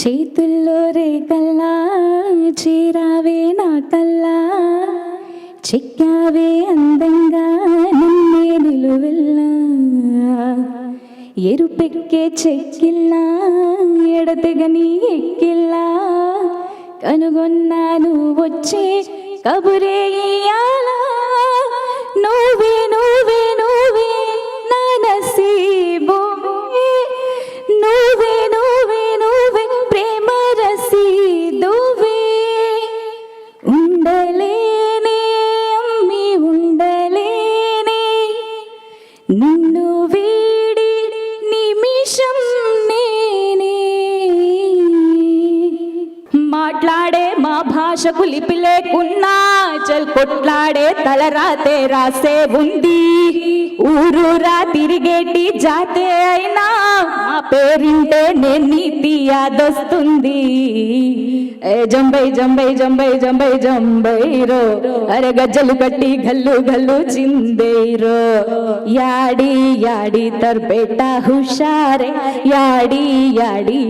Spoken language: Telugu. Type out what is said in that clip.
చేతుల్లో రేకల్లా చేరావే నా కల్లా చెక్కావే అందంగా నిన్నే నిలువెల్లా ఎరుపెక్కే చెక్కిల్లా ఎడతెగని ఎక్కిల్లా కనుగొన్నాను వచ్చే కబురే ఇయ్యాలా నువ్వే నువ్వే నువ్వే నా నసీబోవే నువ్వే నువ్వే నువ్వే ప్రేమ రసీదువే ఉండలేనే అమ్మి ఉండలేనే నిన్ను వీడి నిమిషం నేనే మాట్లాడే మా భాషకు లిపి లేకున్నా చల్ కొట్లాడే తలరాతే రాసే ఉంది ఊరూరా తిరిగేటి జాతే అయినా మా పేరింటే నేను నీతి యాదొస్తుంది జంబై జంబై జంబై జంబై జంబైరో అరే గజ్జలు కట్టి గల్లు గల్లు చిందేరో యాడి యాడి తర్బేట హుషారే యాడి యాడి